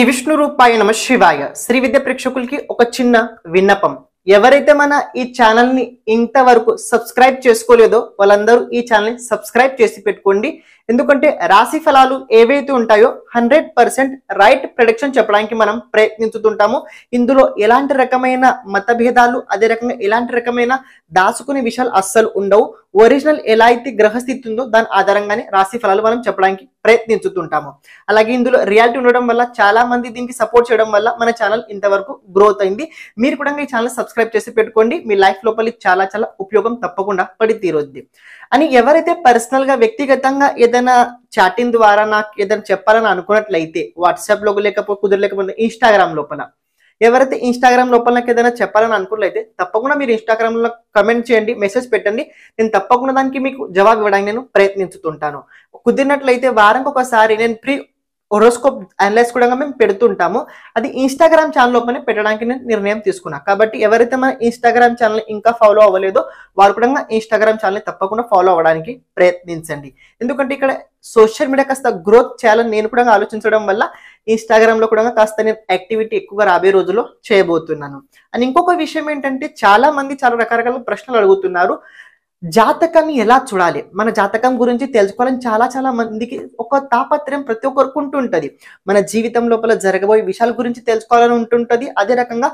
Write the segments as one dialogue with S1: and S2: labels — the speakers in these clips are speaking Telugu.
S1: విష్ణు రూపాయ నమ శివాయ. శ్రీ విద్య ప్రేక్షకులకి ఒక చిన్న విన్నపం. ఎవరైతే మన ఈ ఛానల్ ని ఇంతవరకు సబ్స్క్రైబ్ చేసుకోలేదో వాళ్ళందరూ ఈ ఛానల్ ని సబ్స్క్రైబ్ చేసి పెట్టుకోండి. ఎందుకంటే రాశి ఫలాలు ఏవైతే ఉంటాయో 100% రైట్ ప్రెడిక్షన్ చెప్పడానికి మనం ప్రయత్నించుతుంటాము. ఇందులో ఎలాంటి రకమైన మతభేదాలు, అదే రకంగా ఎలాంటి రకమైన దాచుకునే విషయాలు అస్సలు ఉండవు. ఒరిజినల్ ఎలా అయితే గ్రహస్థితి ఉందో దాని ఆధారంగానే రాశి ఫలాలు మనం చెప్పడానికి ప్రయత్నించుతుంటాము. అలాగే ఇందులో రియాలిటీ ఉండడం వల్ల చాలా మంది దీనికి సపోర్ట్ చేయడం వల్ల మన ఛానల్ ఇంతవరకు గ్రోత్ అయింది. మీరు కూడా ఈ ఛానల్ సబ్స్క్రైబ్ చేసి పెట్టుకోండి. మీ లైఫ్ లోపలి చాలా చాలా ఉపయోగం తప్పకుండా పడి తీరుద్ది. అని ఎవరైతే పర్సనల్ గా వ్యక్తిగతంగా ఏదైనా చాటింగ్ ద్వారా నాకు ఏదైనా చెప్పాలని అనుకున్నట్లయితే వాట్సాప్ లో కుదరలేకపోతే ఇన్స్టాగ్రామ్ లోపల ఎవరైతే ఇన్స్టాగ్రామ్ లోపల నాకు ఏదైనా చెప్పాలని అనుకున్నట్లయితే తప్పకుండా మీరు ఇన్స్టాగ్రామ్ లో కమెంట్ చేయండి, మెసేజ్ పెట్టండి. నేను తప్పకుండా దానికి మీకు జవాబు ఇవ్వడానికి నేను ప్రయత్నించుతుంటాను. కుదిరినట్లయితే వారానికి ఒకసారి నేను ప్రీ హోరోస్కోప్ అనలైజ్ కూడా మేము పెడుతుంటాము. అది ఇన్స్టాగ్రామ్ ఛానల్ లోపలనే పెట్టడానికి నేను నిర్ణయం తీసుకున్నా. కాబట్టి ఎవరైతే మన ఇన్స్టాగ్రామ్ ఛానల్ ఇంకా ఫాలో అవ్వలేదో వారు కూడా ఇన్స్టాగ్రామ్ ఛానల్ తప్పకుండా ఫాలో అవ్వడానికి ప్రయత్నించండి. ఎందుకంటే ఇక్కడ సోషల్ మీడియా కాస్త గ్రోత్ చేయాలని నేను కూడా ఆలోచించడం వల్ల ఇన్స్టాగ్రామ్ లో కూడా కాస్త నేను యాక్టివిటీ ఎక్కువగా రాబోయే రోజుల్లో చేయబోతున్నాను. అండ్ ఇంకొక విషయం ఏంటంటే చాలా మంది చాలా రకరకాల ప్రశ్నలు అడుగుతున్నారు. జాతకాన్ని ఎలా చూడాలి, మన జాతకం గురించి తెలుసుకోవాలని చాలా మందికి ఒక తాపత్రయం ప్రతి ఒక్కరికి ఉంటుంటది. మన జీవితం లోపల జరగబోయే విషయాల గురించి తెలుసుకోవాలని ఉంటుంటది. అదే రకంగా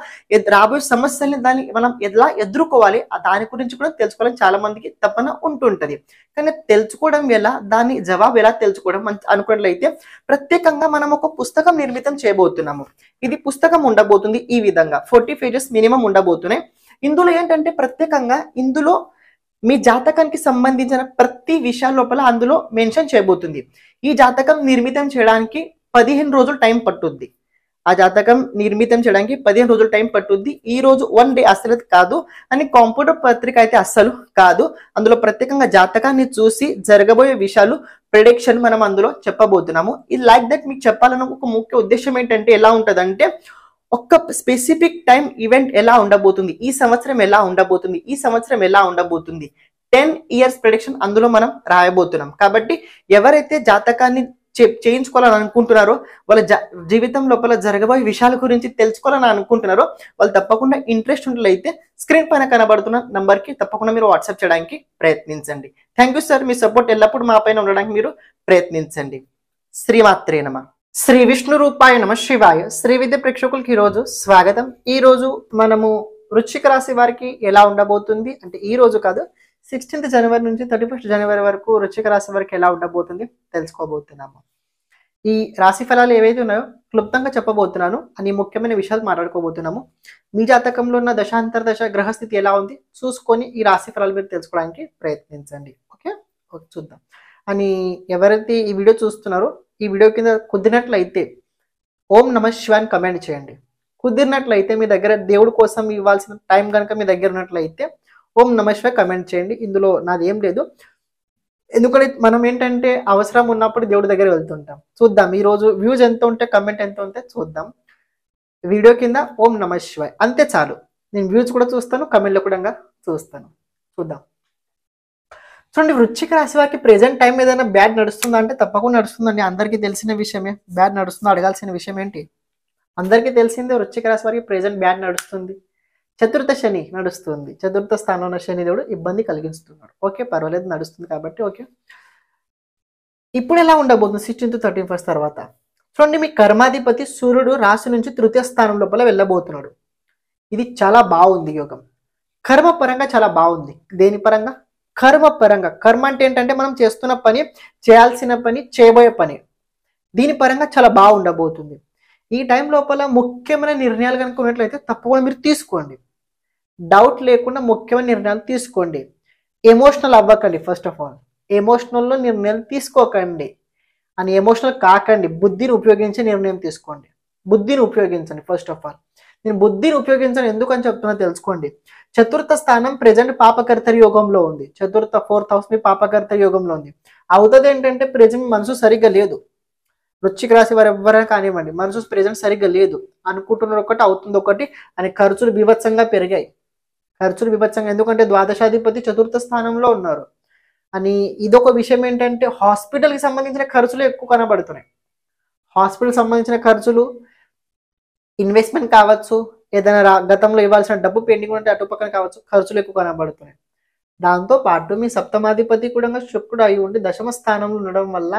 S1: రాబోయే సమస్యల్ని దాన్ని మనం ఎలా ఎదుర్కోవాలి దాని గురించి కూడా తెలుసుకోవాలని చాలా మందికి తప్పన ఉంటుంటది. కానీ తెలుసుకోవడం ఎలా, దాని జవాబు ఎలా తెలుసుకోవడం అనుకున్నట్లయితే ప్రత్యేకంగా మనం ఒక పుస్తకం నిర్మితం చేయబోతున్నాము. ఇది పుస్తకం ఉండబోతుంది. ఈ విధంగా 40 పేజెస్ మినిమం ఉండబోతున్నాయి. ఇందులో ఏంటంటే ప్రత్యేకంగా ఇందులో మీ జాతకానికి సంబంధించిన ప్రతి విషయం లోపల అందులో మెన్షన్ చేయబోతుంది. ఈ జాతకం నిర్మితం చేయడానికి 15 రోజులు టైం పట్టుద్ది. ఆ జాతకం నిర్మితం చేయడానికి 15 రోజులు టైం పట్టుద్ది. ఈ రోజు 1 డే అస్సలు కాదు అని కంప్యూటర్ పత్రిక అయితే అస్సలు కాదు. అందులో ప్రత్యేకంగా జాతకాన్ని చూసి జరగబోయే విషయాలు ప్రెడిక్షన్ మనం అందులో చెప్పబోతున్నాము. ఇది లైక్ దట్ మీకు చెప్పాలన్న ఒక ముఖ్య ఉద్దేశం ఏంటంటే ఎలా ఉంటదంటే ఒక స్పెసిఫిక్ టైం ఈవెంట్ ఎలా ఉండబోతుంది, ఈ సంవత్సరం ఎలా ఉండబోతుంది, ఈ సంవత్సరం ఎలా ఉండబోతుంది, 10 years ప్రెడిక్షన్ అందులో మనం రాయబోతున్నాం. కాబట్టి ఎవరైతే జాతకాన్ని చేయించుకోవాలని అనుకుంటున్నారో వాళ్ళ జీవితం లోపల జరగబోయే విషయాల గురించి తెలుసుకోవాలని అనుకుంటున్నారో వాళ్ళు తప్పకుండా ఇంట్రెస్ట్ ఉన్నట్లయితే స్క్రీన్ పైన కనబడుతున్న నంబర్ కి తప్పకుండా మీరు వాట్సాప్ చేయడానికి ప్రయత్నించండి. Thank you sir. Me support ఎల్లప్పుడూ మా పైన ఉండడానికి మీరు ప్రయత్నించండి. శ్రీమాత్రే నమః. శ్రీ విష్ణు రూపాయ నమ శివాయ. శ్రీ విద్య ప్రేక్షకులకి ఈరోజు స్వాగతం. ఈ రోజు మనము వృశ్చిక రాశి వారికి ఎలా ఉండబోతుంది అంటే ఈ రోజు కాదు 16th జనవరి నుంచి 31st జనవరి వరకు వృశ్చిక రాశి వారికి ఎలా ఉండబోతుంది తెలుసుకోబోతున్నాము. ఈ రాశి ఫలాలు ఏవైతే ఉన్నాయో క్లుప్తంగా చెప్పబోతున్నాను అని ముఖ్యమైన విషయాలు మాట్లాడుకోబోతున్నాము. మీ జాతకంలో ఉన్న దశాంతర దశ గ్రహస్థితి ఎలా ఉంది చూసుకొని ఈ రాశి ఫలాలు మీరు తెలుసుకోవడానికి ప్రయత్నించండి. ఓకే, చూద్దాం. అని ఎవరైతే ఈ వీడియో చూస్తున్నారో ఈ వీడియో కింద కుదిరినట్లయితే ఓం నమ శివాయ కమెంట్ చేయండి. కుదిరినట్లయితే మీ దగ్గర దేవుడి కోసం ఇవ్వాల్సిన టైం కనుక మీ దగ్గర ఉన్నట్లయితే ఓం నమ శివాయ కమెంట్ చేయండి. ఇందులో నాది ఏం లేదు. ఎందుకంటే మనం ఏంటంటే అవసరం ఉన్నప్పుడు దేవుడి దగ్గర వెళ్తుంటాం. చూద్దాం ఈ రోజు వ్యూస్ ఎంత ఉంటే కమెంట్ ఎంత ఉంటే చూద్దాం. వీడియో కింద ఓం నమ శివాయ అంతే చాలు. నేను వ్యూస్ కూడా చూస్తాను, కమెంట్లో కూడా చూస్తాను. చూద్దాం. చూడండి, వృశ్చిక రాశి వారికి ప్రెజెంట్ టైం ఏదైనా బ్యాడ్ నడుస్తుందా అంటే తప్పకుండా నడుస్తుందండి. అందరికీ తెలిసిన విషయమే. బ్యాడ్ నడుస్తుందో అడగాల్సిన విషయం ఏంటి? అందరికీ తెలిసిందే వృశ్చిక రాశి వారికి ప్రెజెంట్ బ్యాడ్ నడుస్తుంది. చతుర్థ శని నడుస్తుంది. చతుర్థ స్థానంలో శని దేవుడు ఇబ్బంది కలిగిస్తున్నాడు. ఓకే, పర్వాలేదు, నడుస్తుంది కాబట్టి ఓకే. ఇప్పుడు ఎలా ఉండబోతుంది 16th to 31st తర్వాత? చూడండి, మీ కర్మాధిపతి సూర్యుడు రాశి నుంచి తృతీయ స్థానం లోపల వెళ్ళబోతున్నాడు. ఇది చాలా బాగుంది యోగం. కర్మ పరంగా చాలా బాగుంది. దేని పరంగా? కర్మ పరంగా. కర్మ అంటే ఏంటంటే మనం చేస్తున్న పని, చేయాల్సిన పని, చేయబోయే పని. దీని పరంగా చాలా బాగుండబోతుంది. ఈ టైం లోపల ముఖ్యమైన నిర్ణయాలు కనుక ఉన్నట్లయితే తప్పకుండా మీరు తీసుకోండి. డౌట్ లేకుండా ముఖ్యమైన నిర్ణయాలు తీసుకోండి. ఎమోషనల్ అవ్వకండి. ఫస్ట్ ఆఫ్ ఆల్ ఎమోషనల్లో నిర్ణయాలు తీసుకోకండి అని ఎమోషనల్ కాకండి. బుద్ధిని ఉపయోగించి నిర్ణయం తీసుకోండి. బుద్ధిని ఉపయోగించండి. ఫస్ట్ ఆఫ్ ఆల్ నేను బుద్ధిని ఉపయోగించను ఎందుకని చెప్తున్నా తెలుసుకోండి. చతుర్థ స్థానం ప్రెజెంట్ పాపకర్తరి యోగంలో ఉంది. చతుర్థ 4th house మీ పాపకర్తరి యోగంలో ఉంది. అవుతుంది ఏంటంటే ప్రెజెంట్ మనసు సరిగ్గా లేదు. వృశ్చిక రాశి వారు ఎవరైనా కానివ్వండి, మనసు ప్రెజెంట్ సరిగ్గా లేదు. అనుకుంటున్నారు ఒకటి, అవుతుంది ఒకటి అని ఖర్చులు బీభత్సంగా పెరిగాయి. ఖర్చులు బీభత్సంగా ఎందుకంటే ద్వాదశాధిపతి చతుర్థ స్థానంలో ఉన్నారు అని. ఇదొక విషయం ఏంటంటే హాస్పిటల్కి సంబంధించిన ఖర్చులు ఎక్కువ కనబడుతున్నాయి. హాస్పిటల్ సంబంధించిన ఖర్చులు, ఇన్వెస్ట్మెంట్ కావచ్చు, ఏదైనా గతంలో ఇవ్వాల్సిన డబ్బు పెండింగ్ ఉంటే అటు పక్కన కావచ్చు, ఖర్చులు ఎక్కువ కనబడుతున్నాయి. దాంతో పాటు మీ సప్తమాధిపతి కూడా శుక్రుడు అయి ఉండి దశమ స్థానంలో ఉండడం వల్ల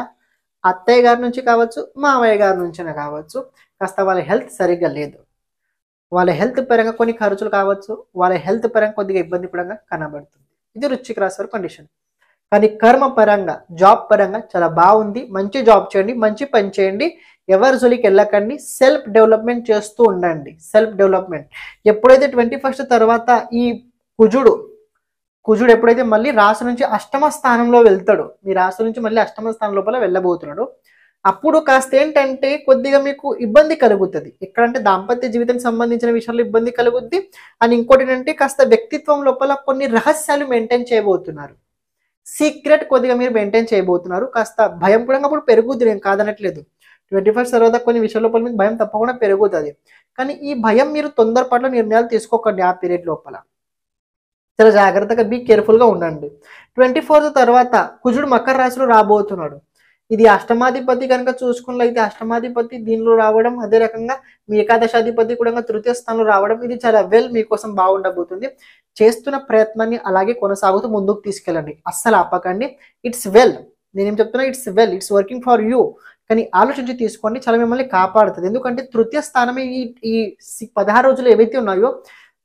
S1: అత్తయ్య గారి నుంచి కావచ్చు, మామయ్య గారి నుంచినే కావచ్చు, కాస్త వాళ్ళ హెల్త్ సరిగ్గా లేదు. వాళ్ళ హెల్త్ పరంగా కొన్ని ఖర్చులు కావచ్చు, వాళ్ళ హెల్త్ పరంగా కొద్దిగా ఇబ్బంది పరంగా కనబడుతుంది. ఇది వృశ్చిక రాశి వారి కండిషన్. కానీ కర్మ పరంగా, జాబ్ పరంగా చాలా బాగుంది. మంచి జాబ్ చేయండి, మంచి పని చేయండి, ఎవరి జోలికి వెళ్ళకండి, సెల్ఫ్ డెవలప్మెంట్ చేస్తూ ఉండండి. సెల్ఫ్ డెవలప్మెంట్ ఎప్పుడైతే 21st తర్వాత ఈ కుజుడు ఎప్పుడైతే మళ్ళీ రాశి నుంచి అష్టమ స్థానంలో వెళ్తాడు, మీ రాశి నుంచి మళ్ళీ అష్టమ స్థానం లోపల వెళ్ళబోతున్నాడు, అప్పుడు కాస్త ఏంటంటే కొద్దిగా మీకు ఇబ్బంది కలుగుతుంది. ఎక్కడంటే దాంపత్య జీవితానికి సంబంధించిన విషయాల్లో ఇబ్బంది కలుగుద్ది. అండ్ ఇంకోటి ఏంటంటే కాస్త వ్యక్తిత్వం లోపల కొన్ని రహస్యాలు మెయింటైన్ చేయబోతున్నారు. సీక్రెట్ కొద్దిగా మీరు మెయింటైన్ చేయబోతున్నారు. కాస్త భయం కూడా అప్పుడు పెరుగుద్ది, నేను కాదనట్లేదు. 21st తర్వాత కొన్ని విషయాల లోపల మీకు భయం తప్పకుండా పెరుగుతుంది. కానీ ఈ భయం మీరు తొందరపాటులో నిర్ణయాలు తీసుకోకండి. ఆ పీరియడ్ లోపల చాలా జాగ్రత్తగా బీ కేర్ఫుల్గా ఉండండి. 24th తర్వాత కుజుడు మకర రాశిలో రాబోతున్నాడు. ఇది అష్టమాధిపతి కనుక చూసుకున్నట్లయితే అష్టమాధిపతి దీనిలో రావడం, అదే రకంగా మీ ఏకాదశాధిపతి కూడా తృతీయ స్థానంలో రావడం, ఇది చాలా వెల్ మీకోసం బాగుండబోతుంది. చేస్తున్న ప్రయత్నాన్ని అలాగే కొనసాగుతూ ముందుకు తీసుకెళ్ళండి, అస్సలు ఆపకండి. ఇట్స్ వెల్, నేనేం చెప్తున్నా, it's well, it's working for you. కానీ ఆలోచించి తీసుకోండి, చాలా మిమ్మల్ని కాపాడుతుంది. ఎందుకంటే తృతీయ స్థానమే ఈ 16 రోజులు ఏవైతే ఉన్నాయో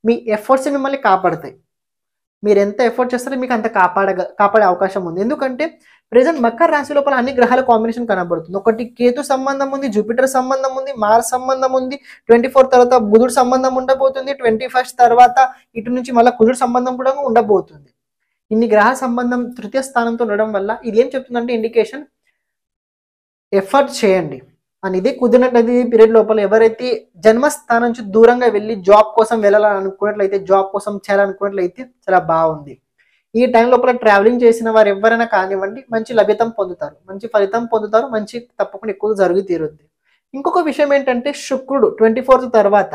S1: మీ ఎఫర్ట్స్ మిమ్మల్ని కాపాడుతాయి. మీరు ఎంత ఎఫర్ట్ చేస్తారో మీకు అంత కాపాడే అవకాశం ఉంది. ఎందుకంటే ప్రెజెంట్ మకర రాశి లోపల అన్ని గ్రహాల కాంబినేషన్ కనబడుతుంది. ఒకటి కేతు సంబంధం ఉంది, జూపిటర్ సంబంధం ఉంది, మార్స్ సంబంధం ఉంది. 24 తర్వాత బుధుడు సంబంధం ఉండబోతుంది. 21st తర్వాత ఇటు నుంచి మళ్ళీ కుజుడు సంబంధం కూడా ఉండబోతుంది. ఇన్ని గ్రహ సంబంధం తృతీయ స్థానంతో ఉండడం వల్ల ఇది ఏం చెప్తుందంటే ఇండికేషన్, ఎఫర్ట్ చేయండి అని. ఇదే కుదిరినట్లయితే పీరియడ్ లోపల ఎవరైతే జన్మస్థానం నుంచి దూరంగా వెళ్ళి జాబ్ కోసం వెళ్ళాలని అనుకున్నట్లయితే, జాబ్ కోసం చేయాలనుకున్నట్లయితే చాలా బాగుంది. ఈ టైం లోపల ట్రావెలింగ్ చేసిన వారు ఎవరైనా కానివ్వండి, మంచి లభ్యతం పొందుతారు, మంచి ఫలితం పొందుతారు, మంచి తప్పకుండా ఎక్కువ జరిగి తీరుద్ది. ఇంకొక విషయం ఏంటంటే శుక్రుడు 24th తర్వాత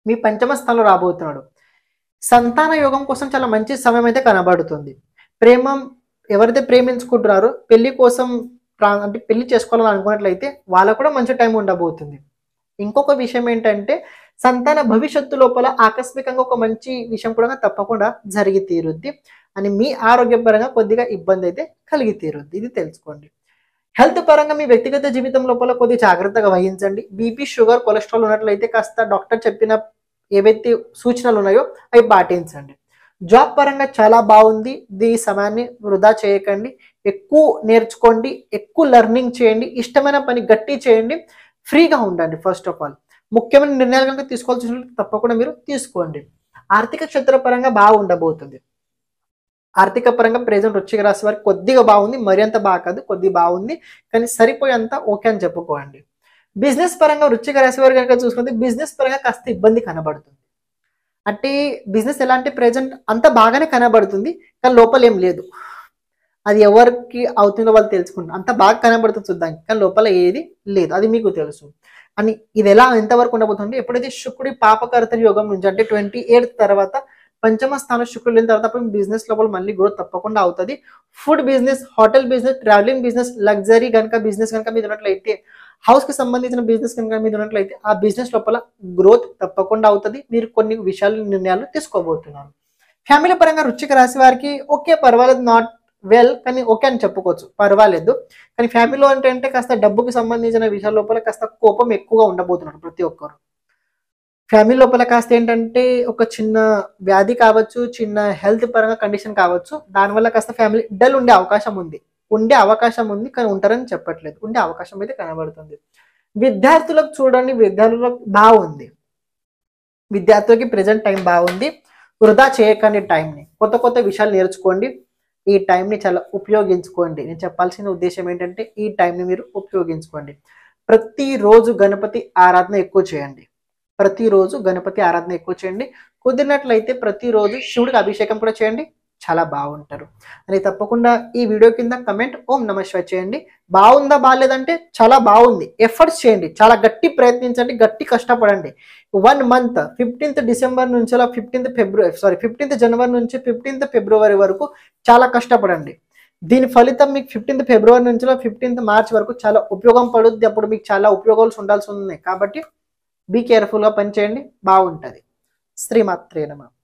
S1: మీ పంచమ స్థానంలో రాబోతున్నాడు. సంతాన యోగం కోసం చాలా మంచి సమయం అయితే కనబడుతుంది. ఎవరైతే ప్రేమించుకుంటున్నారో పెళ్లి కోసం అంటే పెళ్లి చేసుకోవాలని అనుకున్నట్లయితే వాళ్ళకు కూడా మంచి టైం ఉండబోతుంది. ఇంకొక విషయం ఏంటంటే సంతాన భవిష్యత్తు లోపల ఆకస్మికంగా ఒక మంచి విషయం కూడా తప్పకుండా జరిగి తీరుద్ది అని, మీ ఆరోగ్యపరంగా కొద్దిగా ఇబ్బంది అయితే కలిగి తీరుద్ది, ఇది తెలుసుకోండి. హెల్త్ పరంగా మీ వ్యక్తిగత జీవితం లోపల కొద్దిగా జాగ్రత్తగా వహించండి. బీపీ, షుగర్, కొలెస్ట్రాల్ ఉన్నట్లయితే కాస్త డాక్టర్ చెప్పిన ఏవైతే సూచనలు ఉన్నాయో అవి పాటించండి. జాబ్ పరంగా చాలా బాగుంది. ఈ సమయాన్ని వృధా చేయకండి, ఎక్కువ నేర్చుకోండి, ఎక్కువ లెర్నింగ్ చేయండి, ఇష్టమైన పని గట్టి చేయండి, ఫ్రీగా ఉండండి. ఫస్ట్ ఆఫ్ ఆల్ ముఖ్యమైన నిర్ణయాలు కనుక తీసుకోవాల్సి తప్పకుండా మీరు తీసుకోండి. ఆర్థిక క్షేత్ర పరంగా బాగుండబోతుంది. ఆర్థిక పరంగా ప్రెజెంట్ వృశ్చిక రాశి వారికి కొద్దిగా బాగుంది, మరి అంత బాగా కాదు, కొద్దిగా బాగుంది, కానీ సరిపోయేంత ఓకే అని చెప్పుకోండి. బిజినెస్ పరంగా వృశ్చిక రాశి వారు కనుక చూసుకుంటే బిజినెస్ పరంగా కాస్త ఇబ్బంది కనబడుతుంది. అంటే బిజినెస్ ఎలా అంటే ప్రెజెంట్ అంత బాగానే కనబడుతుంది, కానీ లోపల ఏం లేదు. అది ఎవరికి అవుతుందో వాళ్ళు తెలుసుకుంటారు. అంత బాగా కనబడుతుంది చూద్దానికి, కానీ లోపల ఏది లేదు, అది మీకు తెలుసు. అని ఇది ఎలా ఎంతవరకు ఉండబోతుంది, ఎప్పుడైతే శుక్రుడి పాపకర్త యోగం నుంచి అంటే 28th తర్వాత పంచమ స్థానం శుక్రుడు వెళ్ళిన తర్వాత అప్పుడు బిజినెస్ లోపల మళ్ళీ గ్రోత్ తప్పకుండా అవుతుంది. Food business, hotel business, travelling business, luxury కనుక బిజినెస్ కనుక మీద ఉన్నట్లయితే, హౌస్ కి సంబంధించిన బిజినెస్ కనుక మీద ఉన్నట్లయితే ఆ బిజినెస్ లోపల గ్రోత్ తప్పకుండా అవుతుంది. మీరు కొన్ని విషయాలు నిర్ణయాలు తీసుకోబోతున్నారు. ఫ్యామిలీ పరంగా వృశ్చిక రాశి వారికి ఓకే పర్వాలేదు, నాట్ వెల్, కానీ ఓకే అని చెప్పుకోవచ్చు, పర్వాలేదు. కానీ ఫ్యామిలీలో ఏంటంటే కాస్త డబ్బుకి సంబంధించిన విషయాల లోపల కాస్త కోపం ఎక్కువగా ఉండబోతున్నారు ప్రతి ఒక్కరు. ఫ్యామిలీ లోపల కాస్త ఏంటంటే ఒక చిన్న వ్యాధి కావచ్చు, చిన్న హెల్త్ పరంగా కండిషన్ కావచ్చు, దానివల్ల కాస్త ఫ్యామిలీ డల్ ఉండే అవకాశం ఉంది, కానీ ఉంటారని చెప్పట్లేదు, ఉండే అవకాశం అయితే కనబడుతుంది. విద్యార్థులకు చూడండి, విద్యార్థులకు బాగుంది, విద్యార్థులకి ప్రెజెంట్ టైం బాగుంది. వృధా చేయకండి టైంని, కొత్త కొత్త విషయాలు నేర్చుకోండి, ఈ టైంని చాలా ఉపయోగించుకోండి. నేను చెప్పాల్సిన ఉద్దేశం ఏంటంటే ఈ టైంని మీరు ఉపయోగించుకోండి. ప్రతిరోజు గణపతి ఆరాధన ఎక్కువ చేయండి, కుదిరినట్లయితే ప్రతిరోజు శివుడికి అభిషేకం కూడా చేయండి, చాలా బాగుంటారు. అని తప్పకుండా ఈ వీడియో కింద కమెంట్ ఓం నమః శివాయ చేయండి. బాగుందా బాగాలేదంటే చాలా బాగుంది, ఎఫర్ట్స్ చేయండి, చాలా గట్టి ప్రయత్నించండి, గట్టి కష్టపడండి. 1 month 15th డిసెంబర్ నుంచి 15th జనవరి నుంచి 15th ఫిబ్రవరి వరకు చాలా కష్టపడండి. దీని ఫలితం మీకు 15th ఫిబ్రవరి నుంచి 15th మార్చ్ వరకు చాలా ఉపయోగం పడుద్ది. అప్పుడు మీకు చాలా ఉపయోగాలు ఉండాల్సి ఉన్నాయి. కాబట్టి బీ కేర్ఫుల్గా పనిచేయండి, బాగుంటుంది. శ్రీమాత్రే నమః.